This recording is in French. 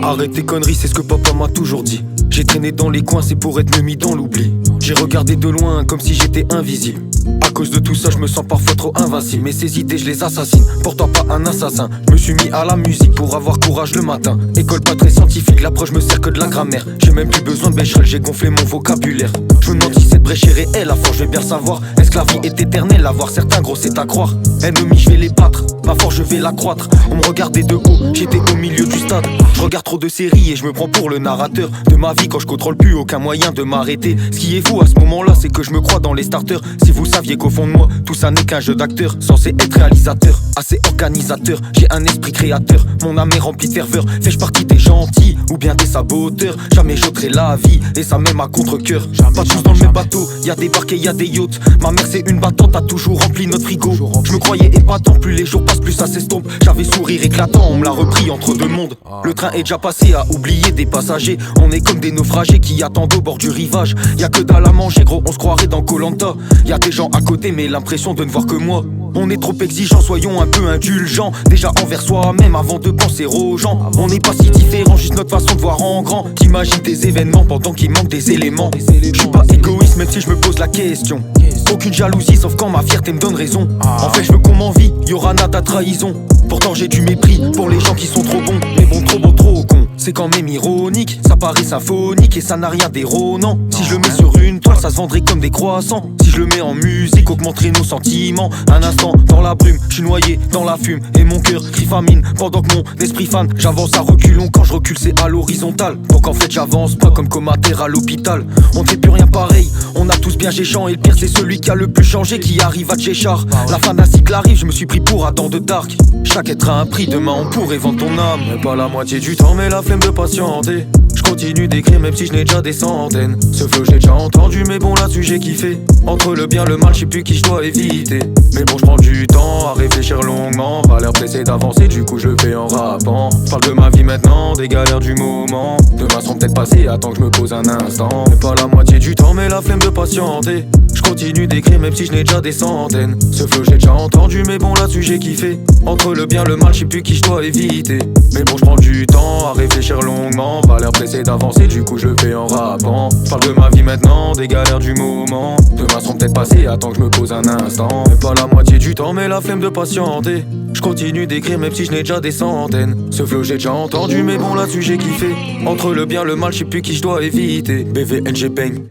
Arrête tes conneries, c'est ce que papa m'a toujours dit. J'ai traîné dans les coins, c'est pour être mieux mis dans l'oubli. J'ai regardé de loin comme si j'étais invisible. À cause de tout ça, je me sens parfois trop invincible. Mais ces idées, je les assassine. Pourtant pas un assassin. Je me suis mis à la musique pour avoir courage le matin. École pas très scientifique, l'approche me sert que de la grammaire. J'ai même plus besoin de Becherel, j'ai gonflé mon vocabulaire. Je me demande si cette brèche est réelle, à force je vais bien le savoir. Est-ce que la vie est éternelle, à voir certains gros c'est à croire. Ennemis je vais les battre, ma force je vais l'accroître. On me regardait de haut, j'étais au milieu du stade. Je regarde trop de séries et je me prends pour le narrateur de ma vie quand je contrôle plus aucun moyen de m'arrêter. Ce qui est fou à ce moment-là, c'est que je me crois dans les starters. Si vous saviez qu'au fond de moi, tout ça n'est qu'un jeu d'acteur, censé être réalisateur, assez organisateur. J'ai un esprit créateur, mon âme est remplie de ferveur. Fais-je partie des gentils ou bien des saboteurs? Jamais j'ôterai la vie, et ça même à contre-cœur. Pas tous dans le même bateau, y'a des barques et y'a des yachts. Ma mère c'est une battante, a toujours rempli notre frigo. Je me croyais épatant, plus les jours passent plus ça s'estompe. J'avais sourire éclatant, on me l'a repris entre deux mondes. Le train est déjà passé à oublier des passagers. On est comme des naufragés qui attendent au bord du rivage. Y'a que dalle à manger gros, on se croirait dans Koh-Lanta. Y'a des gens à côté mais l'impression de ne voir que moi. On est trop exigeants, soyons un peu indulgents. Déjà envers soi-même avant de penser aux gens. On n'est pas si différents, juste notre façon de voir en grand. T'imagines des événements pendant qu'il manque des éléments. Je suis pas égoïste même si je me pose la question. Aucune jalousie sauf quand ma fierté me donne raison. En fait je veux qu'on m'envie, y'aura nada trahison. Pourtant j'ai du mépris pour les gens qui sont trop bons. Mais bon trop cons. C'est quand même ironique, ça paraît symphonique et ça n'a rien d'éronnant. Si je le mets sur une toile, ça se vendrait comme des croissants. Si je le mets en musique, augmenterait nos sentiments. Un instant dans la brume, je suis noyé dans la fume. Et mon cœur crie famine pendant que mon esprit fan. J'avance à reculons, quand je recule c'est à l'horizontale. Donc en fait j'avance pas comme comataire à l'hôpital. On ne fait plus rien pareil, on a tous bien géchant. Et le pire c'est celui qui a le plus changé qui arrive à Tchéchar. La fin d'un cycle arrive, je me suis pris pour Adam de Dark. Chaque être a un prix, demain on pourrait vendre ton âme. Mais pas la moitié du temps, mais la flemme de patienter. Je continue d'écrire même si je n'ai déjà des centaines. Ce flow j'ai déjà entendu mais bon là-dessus j'ai kiffé. Entre le bien le mal je sais plus qui je dois éviter. Mais bon je prends du temps à réfléchir longuement. Pas l'air pressé d'avancer du coup je le fais en rappant. Parle de ma vie maintenant, des galères du moment. Demain seront peut-être passés, attends que je me pose un instant. Mais pas la moitié du temps mais la flemme de patienter. Je continue d'écrire même si je n'ai déjà des centaines. Ce flow j'ai déjà entendu mais bon là-dessus j'ai kiffé. Entre le bien le mal je sais plus qui je dois éviter. Mais bon je prends du temps à réfléchir longuement. Pas l'air pressé d'avancer du coup je le fais en rappant. Parle de ma vie maintenant, des galères du moment. Demain seront peut-être passés, attends que je me pose un instant. Mais pas la moitié du temps mais la flemme de patienter. Je continue d'écrire même si je n'ai déjà des centaines. Ce flow j'ai déjà entendu mais bon là-dessus j'ai kiffé. Entre le bien le mal je sais plus qui je dois éviter. BVNG bang.